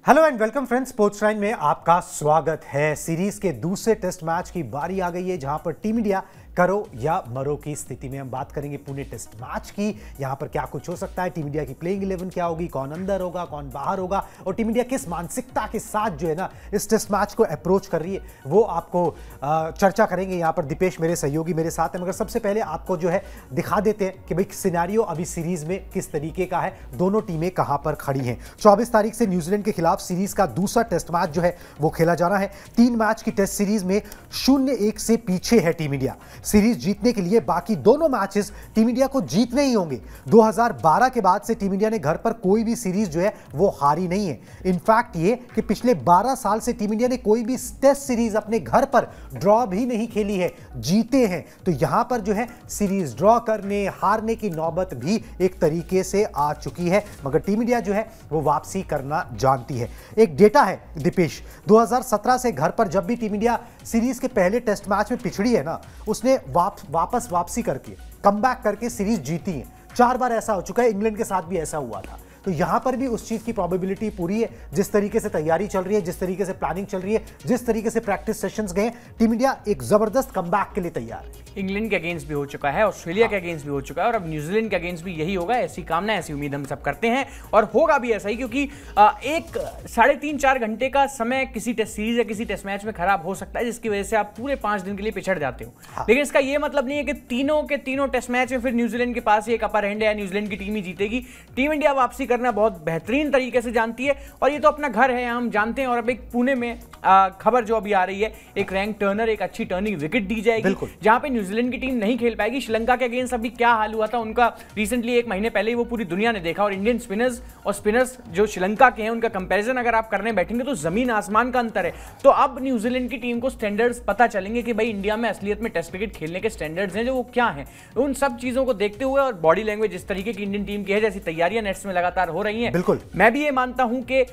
Hello and welcome friends, sports line में आपका स्वागत है। सीरीज के दूसरे टेस्ट मैच की बारी आ गई है जहां पर टीम इंडिया करो या मरो की स्थिति में हम बात करेंगे पुणे टेस्ट मैच की। यहां पर क्या कुछ हो सकता है, टीम इंडिया की प्लेइंग 11 क्या होगी, कौन अंदर होगा कौन बाहर होगा और टीम इंडिया किस मानसिकता के साथ जो है ना इस टेस्ट मैच को अप्रोच कर रही है, वो आपको चर्चा करेंगे। यहां पर दीपेश मेरे सहयोगी मेरे साथ हैं, मगर सबसे पहले आपको जो है दिखा देते हैं कि भाई सिनेरियो अभी सीरीज में किस तरीके का है, दोनों टीमें कहां पर खड़ी हैं। 24 तारीख से न्यूजीलैंड के खिलाफ सीरीज का दूसरा टेस्ट मैच जो है वो खेला जा रहा है। 3 मैच की टेस्ट सीरीज में 0-1 से पीछे है टीम इंडिया। सीरीज जीतने के लिए बाकी दोनों मैचेस टीम इंडिया को जीतने ही होंगे। 2012 के बाद से टीम इंडिया ने घर पर कोई भी सीरीज जो है वो हारी नहीं है। इनफैक्ट ये कि पिछले 12 साल से टीम इंडिया ने कोई भी टेस्ट सीरीज अपने घर पर ड्रॉ भी नहीं खेली है, जीते हैं। तो यहां पर जो है सीरीज ड्रॉ करने हारने की नौबत भी एक तरीके से आ चुकी है, मगर टीम इंडिया जो है वो वापसी करना जानती है। एक डेटा है दीपेश, 2017 से घर पर जब भी टीम इंडिया सीरीज के पहले टेस्ट मैच में पिछड़ी है ना, उसने वापसी करके कमबैक करके सीरीज जीती है। 4 बार ऐसा हो चुका है, इंग्लैंड के साथ भी ऐसा हुआ था। तो यहां पर भी उस चीज की प्रोबेबिलिटी पूरी है। जिस तरीके से तैयारी चल रही है, जिस तरीके से प्लानिंग चल रही है, जिस तरीके से प्रैक्टिस सेशंस गए, टीम इंडिया एक जबरदस्त कमबैक के लिए तैयार है। इंग्लैंड के अगेंस्ट भी हो चुका है, ऑस्ट्रेलिया के अगेंस्ट भी हो चुका है और अब न्यूजीलैंड के अगेंस्ट भी यही होगा। ऐसी कामना, ऐसी उम्मीद हम सब करते हैं और होगा भी ऐसा ही, क्योंकि एक 3.5-4 घंटे का समय किसी टेस्ट सीरीज या किसी टेस्ट मैच में खराब हो सकता है, जिसकी वजह से आप पूरे 5 दिन के लिए पिछड़ जाते हो। लेकिन इसका यह मतलब नहीं है कि तीनों के तीनों टेस्ट मैच में फिर न्यूजीलैंड के पास एक अपर हैंड है, न्यूजीलैंड की टीम ही जीतेगी। टीम इंडिया वापसी करना बहुत बेहतरीन तरीके से जानती है और ये तो अपना घर है, हम जानते हैं। और अब एक पुणे में खबर जो अभी आ रही है, एक रैंक टर्नर, एक अच्छी टर्निंग विकेट दी जाएगी, जहां पे न्यूजीलैंड की टीम नहीं खेल पाएगी। श्रीलंका के अगेंस्ट अभी क्या हाल हुआ था उनका, रिसेंटली 1 महीने पहले ही वो पूरी दुनिया ने देखा। और इंडियन स्पिनर्स और स्पिनर्स जो श्रीलंका के हैं, उनका कंपैरिजन अगर आप करने बैठेंगे तो जमीन आसमान का अंतर है। तो अब न्यूजीलैंड की टीम को स्टैंडर्ड्स पता चलेंगे कि भाई इंडिया में असलियत में टेस्ट क्रिकेट खेलने के स्टैंडर्ड्स हैं जो वो क्या हैं। उन सब चीजों को देखते हुए और बॉडी लैंग्वेज इस तरीके की इंडियन टीम की है, जैसी तैयारियां नेट्स में लगातार हो रही हैं, बिल्कुल मैं भी ये मानता हूं कि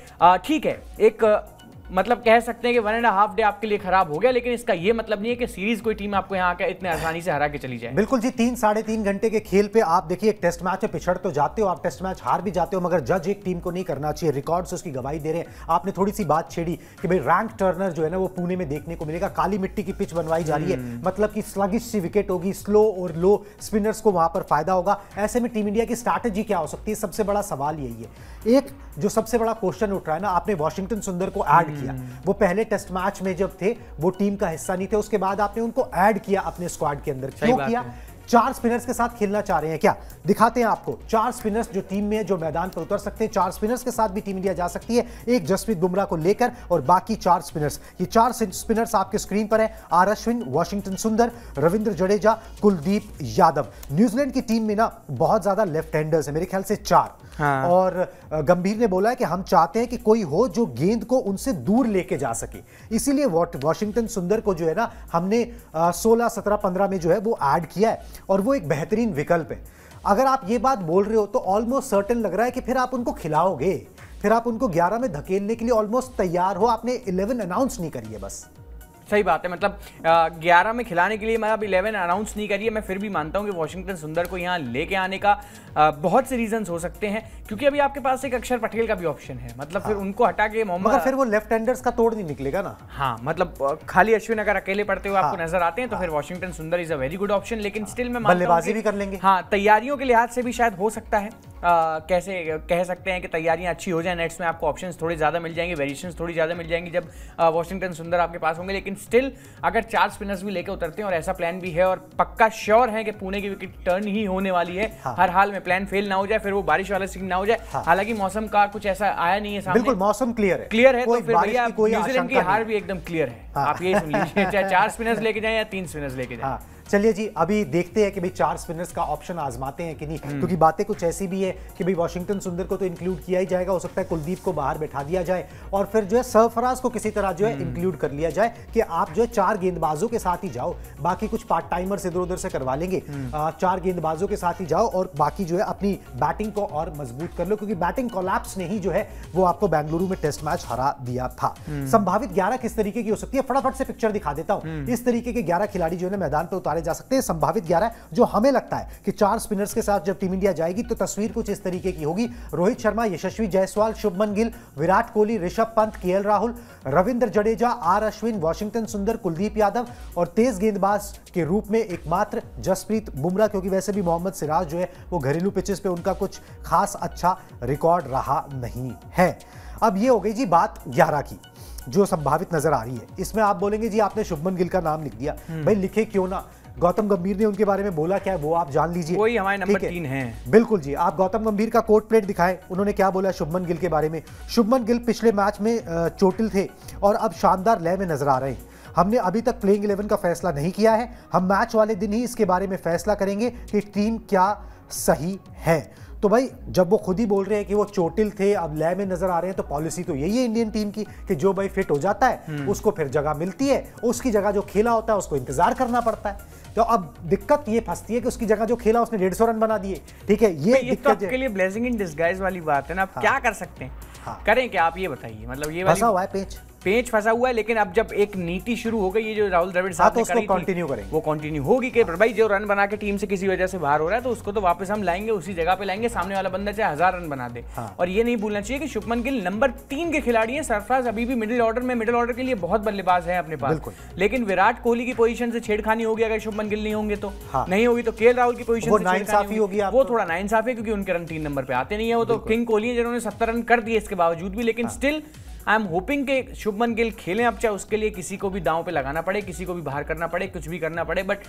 ठीक है, एक मतलब कह सकते हैं कि 1.5 डे आपके लिए खराब हो गया, लेकिन इसका यह मतलब नहीं है कि सीरीज कोई टीम आपको यहाँ आकर इतने आसानी से हरा के चली जाए। बिल्कुल जी, 3-3.5 घंटे के खेल पे आप देखिए, एक टेस्ट मैच में पिछड़ तो जाते हो, आप टेस्ट मैच हार भी जाते हो, मगर जज एक टीम को नहीं करना चाहिए, रिकॉर्ड्स उसकी गवाही दे रहे हैं। आपने थोड़ी सी बात छेड़ी कि भाई रैंक टर्नर जो है ना वो पुणे में देखने को मिलेगा। काली मिट्टी की पिच बनवाई जा रही है, मतलब कि स्लगिश सी विकेट होगी, स्लो और लो स्पिनर्स को वहां पर फायदा होगा। ऐसे में टीम इंडिया की स्ट्रैटेजी क्या हो सकती है, सबसे बड़ा सवाल यही है। एक जो सबसे बड़ा क्वेश्चन उठ रहा है ना, आपने वॉशिंगटन सुंदर को ऐड किया, वो पहले टेस्ट मैच में जब थे वो टीम का हिस्सा नहीं थे, उसके बाद आपने उनको ऐड किया अपने स्क्वाड के अंदर। क्यों किया? 4 स्पिनर्स के साथ खेलना चाह रहे हैं क्या? दिखाते हैं आपको। 4 स्पिनर्स जो टीम में जो मैदान पर उतर सकते हैं, 4 स्पिनर्स के साथ भी टीम इंडिया जा सकती है, एक जसप्रीत बुमराह को लेकर और बाकी 4 स्पिनर्स। ये 4 स्पिनर्स आपके स्क्रीन पर है। आर अश्विन, वॉशिंगटन सुंदर, रविंद्र जडेजा, कुलदीप यादव। न्यूजीलैंड की टीम में ना बहुत ज्यादा लेफ्ट हैंडर्स है, मेरे ख्याल से 4। और गंभीर ने बोला है कि हम चाहते हैं कि कोई हो जो गेंद को उनसे दूर लेके जा सके, इसीलिए वॉशिंगटन सुंदर को जो है ना हमने 16, 17, 15 में जो है वो ऐड किया है और वो एक बेहतरीन विकल्प है। अगर आप ये बात बोल रहे हो तो ऑलमोस्ट सर्टेन लग रहा है कि फिर आप उनको खिलाओगे, फिर आप उनको 11 में धकेलने के लिए ऑलमोस्ट तैयार हो, आपने 11 अनाउंस नहीं करी है बस। सही बात है, मतलब 11 में खिलाने के लिए मतलब 11 अनाउंस नहीं करिए। मैं फिर भी मानता हूं कि वॉशिंगटन सुंदर को यहां लेके आने का बहुत से रीजंस हो सकते हैं, क्योंकि अभी आपके पास एक अक्षर पटेल का भी ऑप्शन है, मतलब फिर उनको हटा के मगर फिर वो लेफ्ट हैंडर्स का तोड़ नहीं निकलेगा ना। हाँ, मतलब खाली अश्विन अगर अकेले पड़ते हुए आपको नजर आते हैं तो फिर वॉशिंगटन सुंदर is a very good option. लेकिन स्टिल मैं बल्लेबाजी भी कर लेंगे। हाँ, तैयारियों के लिहाज से भी शायद हो सकता है, कैसे कह सकते हैं कि तैयारियां अच्छी हो जाए, नेट्स में आपको ऑप्शंस थोड़े ज्यादा मिल जाएंगे, वेरिएशंस थोड़ी ज्यादा मिल जाएंगी जब वॉशिंगटन सुंदर आपके पास होंगे। लेकिन स्टिल अगर 4 स्पिनर्स भी लेकर उतरते हैं और ऐसा प्लान भी है और पक्का श्योर है कि पुणे की विकेट टर्न ही होने वाली है, हर हाल में प्लान फेल ना हो जाए, फिर वो बारिश वाला सीन ना हो जाए। हालांकि मौसम का कुछ ऐसा आया नहीं है सामने, बिल्कुल मौसम क्लियर है तो फिर भैया न्यूजीलैंड की हार भी एकदम क्लियर है। आप ये सुन लीजिए, चाहे 4 स्पिनर्स लेके जाएं या 3 स्पिनर्स लेके जाएं। चलिए जी, अभी देखते हैं कि भाई 4 स्पिनर्स का ऑप्शन आजमाते हैं कि नहीं, क्योंकि बातें कुछ ऐसी भी है कि भाई वॉशिंगटन सुंदर को तो इंक्लूड किया ही जाएगा, हो सकता है कुलदीप को बाहर बैठा दिया जाए और फिर जो है सरफराज को किसी तरह जो है इंक्लूड कर लिया जाए कि आप जो है 4 गेंदबाजों के साथ ही जाओ, बाकी कुछ पार्ट टाइमर्स इधर उधर से करवा लेंगे। 4 गेंदबाजों के साथ ही जाओ और बाकी जो है अपनी बैटिंग को और मजबूत कर लो, क्योंकि बैटिंग कोलैप्स ने ही जो है वो आपको बेंगलुरु में टेस्ट मैच हरा दिया था। संभावित 11 किस तरीके की हो सकती है? देखिए फटाफट से पिक्चर दिखा देता हूं। इस तरीके के 11 खिलाड़ी जो है मैदान पर उतारे जा सकते हैं, संभावित 11, जो हमें लगता है कि 4 स्पिनर्स के साथ जब टीम इंडिया जाएगी तो तस्वीर कुछ इस तरीके की होगी। Rohit Sharma, Yashasvi Jaiswal, Shubman Gill, Virat Kohli, Rishabh Pant, KL Rahul, Ravindra Jadeja, R Ashwin, Washington Sundar, Kuldeep Yadav और तेज गेंदबाज के रूप में एकमात्र जसप्रीत बुमराह, क्योंकि वैसे भी मोहम्मद सिराज जो है वो घरेलू पिचेस पे उनका कुछ खास अच्छा रिकॉर्ड रहा नहीं है। अब ये हो गई जी बात 11 की जो संभावित नजर आ रही है। इसमें आप बोलेंगे जी आपने शुभमन गिल का नाम लिख दिया, भाई लिखे क्यों ना, गौतम गंभीर ने उनके बारे में बोला क्या है वो आप जान लीजिए। वही हमारे नंबर 3 है। बिल्कुल जी, आप गौतम गंभीर का कोट प्लेट दिखाएं, उन्होंने क्या बोला शुभमन गिल के बारे में। शुभमन गिल पिछले मैच में चोटिल थे और अब शानदार लय में नजर आ रहे हैं। हमने अभी तक प्लेइंग 11 का फैसला नहीं किया है, हम मैच वाले दिन ही इसके बारे में फैसला करेंगे कि टीम क्या सही है। तो भाई जब वो खुद ही बोल रहे हैं कि वो चोटिल थे अब लय में नजर आ रहे हैं, तो पॉलिसी तो यही है इंडियन टीम की कि जो भाई फिट हो जाता है उसको फिर जगह मिलती है, उसकी जगह जो खेला होता है उसको इंतजार करना पड़ता है। तो अब दिक्कत ये फंसती है कि उसकी जगह जो खेला उसने 150 रन बना दिए। ठीक है, ये दिक्कत तो आपके लिए ब्लेसिंग इन डिस्गाइज वाली बात है ना। आप क्या कर सकते हैं? करें क्या आप ये बताइए। मतलब ये फंसा हुआ है पेच फंसा हुआ है, लेकिन अब जब एक नीति शुरू हो गई, ये जो राहुल द्रविड़ साहब ने करी कंटिन्यू करेंगे, वो कंटिन्यू होगी कि भाई जो रन बना के टीम से किसी वजह से बाहर हो रहा है तो उसको तो वापस हम लाएंगे, उसी जगह पे लाएंगे, सामने वाला बंदा चाहे 1000 रन बना दे। और ये नहीं भूलना चाहिए कि शुभमन गिल नंबर 3 के खिलाड़ी हैं। सरफराज अभी भी मिडिल ऑर्डर के लिए बहुत बल्लेबाज है अपने पास, लेकिन विराट कोहली की पोजीशन से छेड़खानी होगी अगर शुभमन गिल नहीं होंगे तो। नहीं होगी तो केएल राहुल की पोजीशन से नाइंसाफी होगी। वो थोड़ा नाइंसाफी है क्योंकि उनके रन 3 नंबर पे आते नहीं है। वो तो किंग कोहली है जिन्होंने 70 रन कर दिए इसके बावजूद भी, लेकिन स्टिल आई एम होपिंग कि शुभमन गिल खेलें। अब चाहे उसके लिए किसी को भी दांव पे लगाना पड़े, किसी को भी बाहर करना पड़े, कुछ भी करना पड़े, बट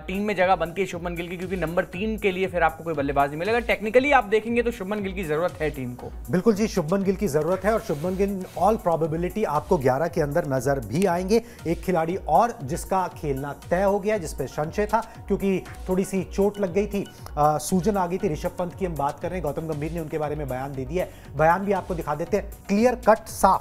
टीम में जगह बनती है शुभमन गिल की, क्योंकि नंबर 3 के लिए फिर आपको कोई बल्लेबाज नहीं मिलेगा। टेक्निकली आप देखेंगे तो शुभमन गिल की जरूरत है टीम को। बिल्कुल जी, शुभमन गिल की जरूरत है और शुभमन गिल ऑल प्रोबेबिलिटी आपको 11 के अंदर नजर भी आएंगे। एक खिलाड़ी और जिसका खेलना तय हो गया, जिसपे संशय था क्योंकि थोड़ी सी चोट लग गई थी, सूजन आ गई थी, ऋषभ पंत की हम बात कर रहे हैं। गौतम गंभीर ने उनके बारे में बयान दे दिया है, बयान भी आपको दिखा देते हैं, क्लियर कट साफ।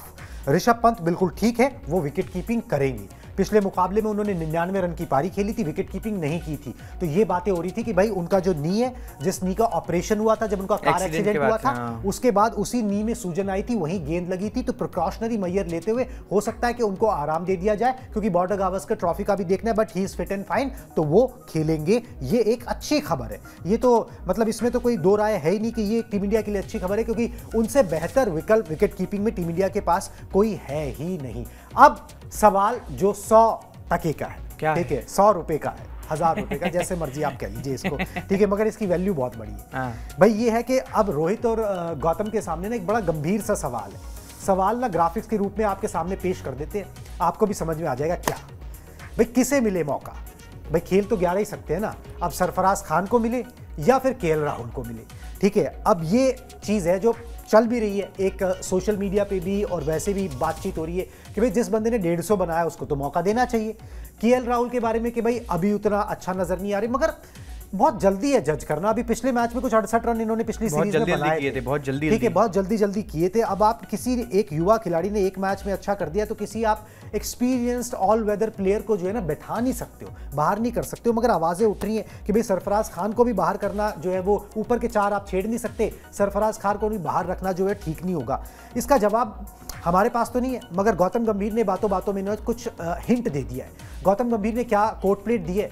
ऋषभ पंत बिल्कुल ठीक है, वो विकेट कीपिंग करेंगे। पिछले मुकाबले में उन्होंने 99 रन की पारी खेली थी, विकेट कीपिंग नहीं की थी। तो ये बातें हो रही थी कि भाई उनका जो नी है, जिस नी का ऑपरेशन हुआ था जब उनका कार एक्सीडेंट हुआ था, उसके बाद उसी नी में सूजन आई थी, वहीं गेंद लगी थी। तो प्रिकॉशनरी मेजर लेते हुए हो सकता है कि उनको आराम दे दिया जाए, क्योंकि बॉर्डर गावस्कर ट्रॉफी का भी देखना है, but he is fit and fine, तो वो खेलेंगे। ये एक अच्छी खबर है। ये तो मतलब इसमें तो कोई दो राय है ही नहीं कि ये टीम इंडिया के लिए अच्छी खबर है, क्योंकि उनसे बेहतर विकल्प विकेट कीपिंग में टीम इंडिया के पास कोई है ही नहीं। अब सवाल जो 100 टके का है, क्या ठीक है, 100 रुपए का है, 1000 रुपए का, जैसे मर्जी आप कह लीजिए इसको, ठीक है, मगर इसकी वैल्यू बहुत बड़ी है। भाई ये है कि अब रोहित और गौतम के सामने ना एक बड़ा गंभीर सा सवाल है। सवाल ना ग्राफिक्स के रूप में आपके सामने पेश कर देते हैं, आपको भी समझ में आ जाएगा क्या। भाई किसे मिले मौका? भाई खेल तो 11 ही सकते हैं ना, अब सरफराज खान को मिले या फिर केएल राहुल को मिले। ठीक है, अब ये चीज़ है जो चल भी रही है, एक सोशल मीडिया पे भी और वैसे भी बातचीत हो रही है कि भाई जिस बंदे ने 150 बनाया उसको तो मौका देना चाहिए। केएल राहुल के बारे में कि भाई अभी उतना अच्छा नजर नहीं आ रही, मगर बहुत जल्दी है जज करना। अभी पिछले मैच में कुछ 68 रन इन्होंने पिछली सीरीज में बनाए थे, बहुत जल्दी, ठीक है, बहुत जल्दी किए थे। अब आप किसी एक युवा खिलाड़ी ने एक मैच में अच्छा कर दिया तो किसी आप एक्सपीरियंस्ड ऑल वेदर प्लेयर को जो है ना बैठा नहीं सकते हो, बाहर नहीं कर सकते हो। मगर आवाजें उठ रही हैं कि भाई सरफराज खान को भी बाहर करना जो है वो ऊपर के 4 आप छेड़ नहीं सकते, सरफराज खान को भी बाहर रखना जो है ठीक नहीं होगा। इसका जवाब हमारे पास तो नहीं है, मगर गौतम गंभीर ने बातों बातों में कुछ हिंट दे दिया है। गौतम गंभीर ने क्या कोट प्लेट दी है,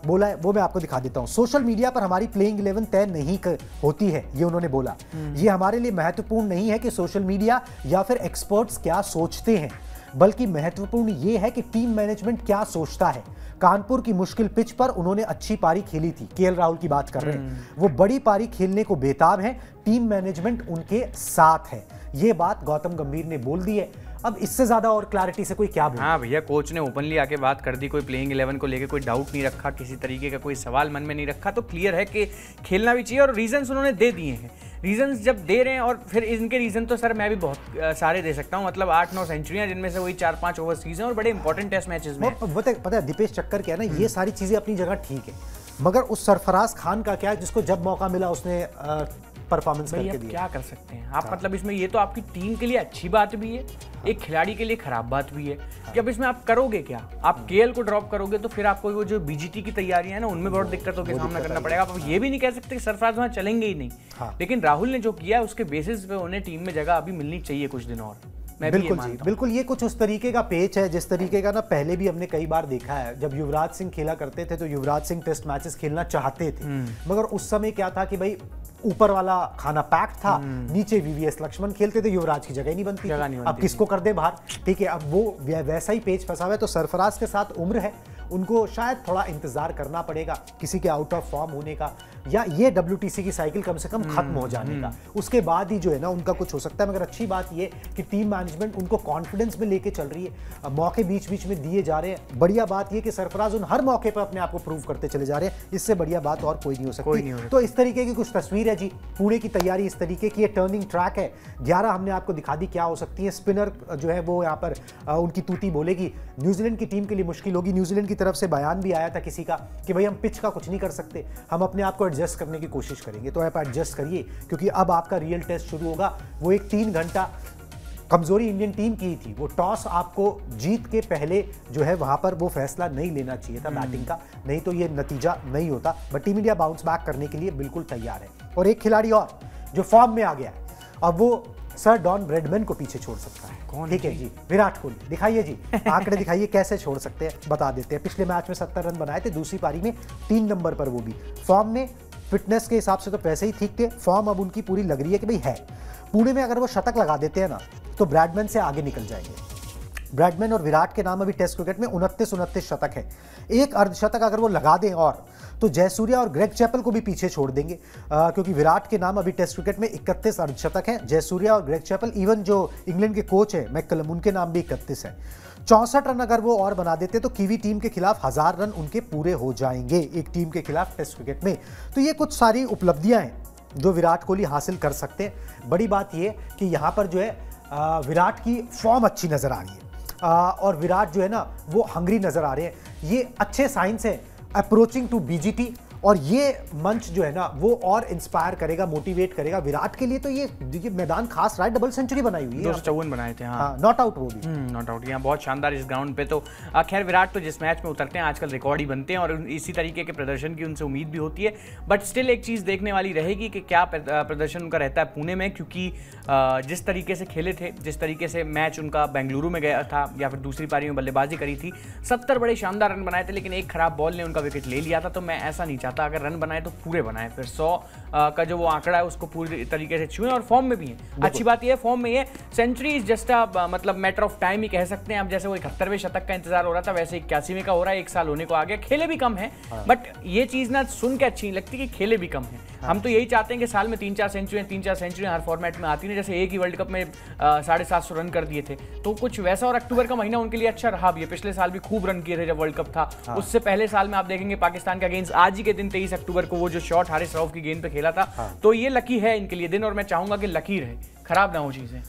बोला है, वो मैं आपको दिखा देता हूं। सोशल मीडिया पर हमारी प्लेइंग 11 तय नहीं होती है, ये उन्होंने बोला। ये हमारे लिए महत्वपूर्ण नहीं है कि सोशल मीडिया या फिर एक्सपर्ट्स क्या सोचते हैं, बल्कि महत्वपूर्ण ये है कि टीम मैनेजमेंट क्या सोचता है। कानपुर की मुश्किल पिच पर उन्होंने अच्छी पारी खेली थी, केएल राहुल की बात कर रहे हैं, वो बड़ी पारी खेलने को बेताब है, टीम मैनेजमेंट उनके साथ है। ये बात गौतम गंभीर ने बोल दी है। अब इससे ज्यादा और क्लैरिटी से कोई क्या बोले? हाँ भैया, कोच ने ओपनली आके बात कर दी, कोई प्लेइंग 11 को लेके कोई डाउट नहीं रखा, किसी तरीके का कोई सवाल मन में नहीं रखा, तो क्लियर है कि खेलना भी चाहिए और रीजंस उन्होंने दे दिए हैं। रीजंस जब दे रहे हैं, और फिर इनके रीजन तो सर मैं भी बहुत सारे दे सकता हूँ, मतलब 8-9 सेंचुरियां, जिनमें से वही 4-5 ओवरसीज हैं और बड़े इंपॉर्टेंट टेस्ट मैचेस में। पता है दीपेश चक्कर क्या है ना, ये सारी चीजें अपनी जगह ठीक है, मगर उस सरफराज खान का क्या है जिसको जब मौका मिला उसने परफॉर्मेंस करके दिया। क्या कर सकते हैं आप? मतलब इसमें ये तो आपकी टीम के लिए अच्छी बात भी है, एक खिलाड़ी के लिए खराब बात भी है कि अब इसमें आप करोगे क्या? आप केएल को ड्रॉप करोगे तो फिर आपको वो जो बीजीटी की तैयारियां है ना, उनमें बहुत दिक्कतों का सामना करना पड़ेगा। आप ये भी नहीं कह सकते कि सरफराज वहां चलेंगे ही नहीं, लेकिन राहुल ने जो किया उसके बेसिस पे उन्हें टीम में जगह अभी मिलनी चाहिए कुछ दिन और। मैं भी ये बिल्कुल जी, मानता हूं। बिल्कुल। ये कुछ उस तरीके का पेच है जिस तरीके का ना पहले भी हमने कई बार देखा है। जब युवराज सिंह खेला करते थे तो युवराज सिंह टेस्ट मैचेस खेलना चाहते थे, मगर उस समय क्या था कि भाई ऊपर वाला खाना पैक था, नीचे वीवीएस लक्ष्मण खेलते थे, युवराज की जगह ही नहीं बनती थी। अब किसको कर दे बाहर, ठीक है। अब वो वैसा ही पेच फंसा हुआ है। तो सरफराज के साथ उम्र है, उनको शायद थोड़ा इंतजार करना पड़ेगा किसी के आउट ऑफ फॉर्म होने का, या ये WTC की साइकिल कम से कम खत्म हो जाने का, उसके बाद ही जो है ना उनका कुछ हो सकता है। मगर अच्छी बात ये कि टीम मैनेजमेंट उनको कॉन्फिडेंस में लेके चल रही है, मौके बीच बीच में दिए जा रहे हैं। बढ़िया बात ये कि सरफराज उन हर मौके पर अपने आप को प्रूव करते चले जा रहे हैं। इससे बढ़िया बात और कोई नहीं हो सकती। तो इस तरीके की कुछ तस्वीर है जी, पुणे की तैयारी इस तरीके की, टर्निंग ट्रैक है। 11 हमने आपको दिखा दी क्या हो सकती है। स्पिनर जो है वो यहाँ पर उनकी तूती बोलेगी। न्यूजीलैंड की टीम के लिए मुश्किल होगी। न्यूजीलैंड की तरफ से बयान भी आया था किसी का कि भाई हम पिच का कुछ नहीं कर सकते, हम अपने आप को एडजस्ट करने की कोशिश करेंगे। तो आप एडजस्ट करिए, क्योंकि अब आपका रियल टेस्ट शुरू होगा। वो एक 3 घंटा कमजोरी इंडियन टीम की थी। वो टॉस आपको जीत के पहले जो है वहां पर वो फैसला नहीं लेना चाहिए था बैटिंग का, नहीं तो ये नतीजा नहीं होता। But team India bounce back करने के लिए बिल्कुल तैयार है। और एक खिलाड़ी और जो फॉर्म में आ गया है, अब वो सर डॉन ब्रैडमैन को पीछे छोड़ सकता है। कौन? ठीक है जी, विराट कोहली। दिखाइए जी आंकड़े दिखाइए कैसे छोड़ सकते हैं, बता देते हैं। पिछले मैच में 70 रन बनाए थे, दूसरी पारी में 3 नंबर पर, वो भी फॉर्म में। फिटनेस के हिसाब से तो पैसे ही ठीक थे, फॉर्म अब उनकी पूरी लग रही है कि भाई है। पुणे में अगर वो शतक लगा देते हैं ना तो ब्रैडमैन से आगे निकल जाएंगे। ब्रैडमैन और विराट के नाम अभी टेस्ट क्रिकेट में 29 शतक है। एक अर्धशतक अगर वो लगा दें और तो जयसूर्या और ग्रेग चैपल को भी पीछे छोड़ देंगे, क्योंकि विराट के नाम अभी टेस्ट क्रिकेट में 31 अर्धशतक है। जयसूर्या और ग्रेग चैपल, इवन जो इंग्लैंड के कोच है मैककलम, उनके नाम भी 31 है। 64 रन अगर वो और बना देते तो कीवी टीम के खिलाफ 1000 रन उनके पूरे हो जाएंगे एक टीम के खिलाफ टेस्ट क्रिकेट में। तो ये कुछ सारी उपलब्धियां हैं जो विराट कोहली हासिल कर सकते हैं। बड़ी बात ये कि यहाँ पर जो है विराट की फॉर्म अच्छी नजर आ रही है, और विराट जो है ना वो हंग्री नजर आ रहे हैं। ये अच्छे साइंस हैं अप्रोचिंग टू BGT, और ये मंच जो है ना वो और इंस्पायर करेगा, मोटिवेट करेगा विराट के लिए। तो ये मैदान खास रहा है, डबल सेंचुरी बनाई हुई है, 254 बनाए थे। हाँ, नॉट आउट वो भी नॉट आउट। यहाँ बहुत शानदार इस ग्राउंड पे। तो खैर विराट तो जिस मैच में उतरते हैं आजकल रिकॉर्ड ही बनते हैं, और इसी तरीके के प्रदर्शन की उनसे उम्मीद भी होती है। बट स्टिल एक चीज़ देखने वाली रहेगी कि क्या प्रदर्शन उनका रहता है पुणे में, क्योंकि जिस तरीके से खेले थे, जिस तरीके से मैच उनका बेंगलुरु में गया था, या फिर दूसरी पारी में बल्लेबाजी करी थी, 70 बड़े शानदार रन बनाए थे, लेकिन एक खराब बॉल ने उनका विकेट ले लिया था। तो मैं ऐसा नहीं चाहता, अगर रन बनाए तो पूरे बनाए, फिर 100 का जो वो आंकड़ा है उसको पूरी तरीके से छुएं। और फॉर्म में भी है। अच्छी बात यह फॉर्म में ये सेंचुरी इज जस्ट मतलब मैटर ऑफ टाइम ही कह सकते हैं। अब जैसे वो 71वें शतक का इंतजार हो रहा था, वैसे 81वें का हो रहा है। 1 साल होने को आ गया, खेले भी कम है। बट ये चीज ना सुन के अच्छी नहीं लगती कि खेले भी कम है। हम तो यही चाहते हैं कि साल में 3-4 सेंचुरी हर फॉर्मेट में आती है। जैसे एक ही वर्ल्ड कप में 750 रन कर दिए थे, तो कुछ वैसा। और अक्टूबर का महीना उनके लिए अच्छा रहा भी है। पिछले साल भी खूब रन किए थे जब वर्ल्ड कप था। उससे पहले साल में आप देखेंगे पाकिस्तान का गेंद आज ही के दिन 23 अक्टूबर को वो जो शॉट हारिस रऊफ की गेंद पे खेला था। तो ये लकी है इनके लिए दिन, और मैं चाहूंगा कि लकी रहे, खराब ना हो चीजें।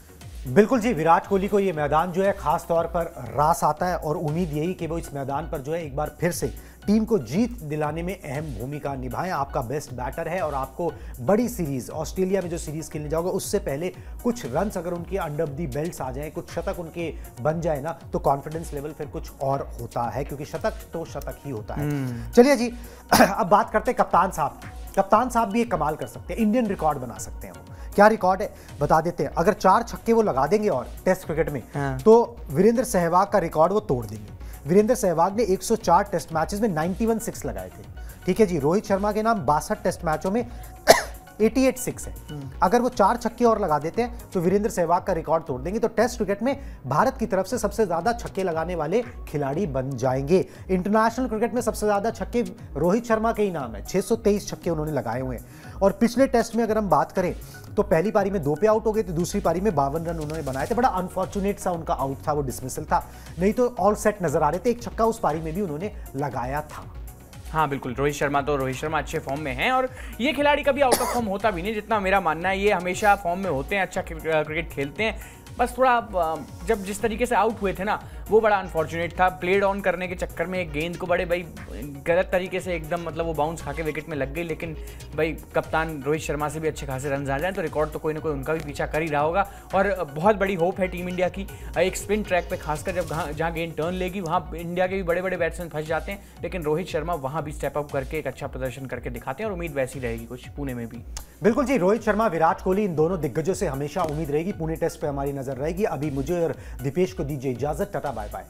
बिल्कुल जी, विराट कोहली को ये मैदान जो है खास तौर पर रास आता है, और उम्मीद यही कि वो इस मैदान पर जो है एक बार फिर से टीम को जीत दिलाने में अहम भूमिका निभाएं। आपका बेस्ट बैटर है, और आपको बड़ी सीरीज ऑस्ट्रेलिया में जो सीरीज खेलने जाओगे उससे पहले कुछ रन्स अगर उनके अंडर दी बेल्ट्स आ जाएं, कुछ शतक उनके बन जाए ना, तो कॉन्फिडेंस लेवल फिर कुछ और होता है, क्योंकि शतक तो शतक ही होता है। चलिए जी अब बात करते हैं कप्तान साहब। कप्तान साहब भी एक कमाल कर सकते हैं, इंडियन रिकॉर्ड बना सकते हैं। वो क्या रिकॉर्ड है बता देते हैं। अगर 4 छक्के वो लगा देंगे और टेस्ट क्रिकेट में, तो वीरेंद्र सहवाग का रिकॉर्ड वो तोड़ देंगे। वीरेंद्र सहवाग ने 104 टेस्ट मैचेस में 91 6 लगाए थे। ठीक है जी, रोहित शर्मा के नाम 62 टेस्ट मैचों में 88 6 है। अगर वो 4 छक्के और लगा देते हैं तो वीरेंद्र सहवाग का रिकॉर्ड तोड़ देंगे। तो टेस्ट क्रिकेट में भारत की तरफ से सबसे ज्यादा छक्के लगाने वाले खिलाड़ी बन जाएंगे। इंटरनेशनल क्रिकेट में सबसे ज्यादा छक्के रोहित शर्मा के ही नाम है, 623 छक्के उन्होंने लगाए हुए हैं। और पिछले टेस्ट में अगर हम बात करें तो पहली पारी में 2 पे आउट हो गए थे, दूसरी पारी में 52 रन उन्होंने बनाए थे। बड़ा अनफॉर्चुनेट सा उनका आउट था, वो डिसमिसल था, नहीं तो ऑल सेट नजर आ रहे थे। एक छक्का उस पारी में भी उन्होंने लगाया था। हाँ बिल्कुल, रोहित शर्मा अच्छे फॉर्म में हैं, और ये खिलाड़ी कभी आउट ऑफ फॉर्म होता भी नहीं, जितना मेरा मानना है। ये हमेशा फॉर्म में होते हैं, अच्छा क्रिकेट खेलते हैं। बस थोड़ा जब जिस तरीके से आउट हुए थे ना, वो बड़ा अनफॉर्चुनेट था। प्लेड ऑन करने के चक्कर में एक गेंद को बड़े भाई गलत तरीके से एकदम मतलब वो बाउंस खा के विकेट में लग गई, लेकिन भाई कप्तान रोहित शर्मा से भी अच्छे खासे रन आ जाए तो रिकॉर्ड तो कोई ना कोई उनका भी पीछा कर ही रहा होगा। और बहुत बड़ी होप है टीम इंडिया की, एक स्पिन ट्रैक पे खासकर जब जहाँ गेंद टर्न लेगी वहाँ इंडिया के भी बड़े बड़े बैट्समैन फंस जाते हैं, लेकिन रोहित शर्मा वहाँ भी स्टेप अप करके एक अच्छा प्रदर्शन करके दिखाते हैं और उम्मीद वैसी रहेगी कुछ पुणे में भी। बिल्कुल जी, रोहित शर्मा, विराट कोहली, इन दोनों दिग्गजों से हमेशा उम्मीद रहेगी। पुणे टेस्ट पे हमारी नजर रहेगी। अभी मुझे और दीपेश को दीजिए इजाजत, टाटा बाय बाय।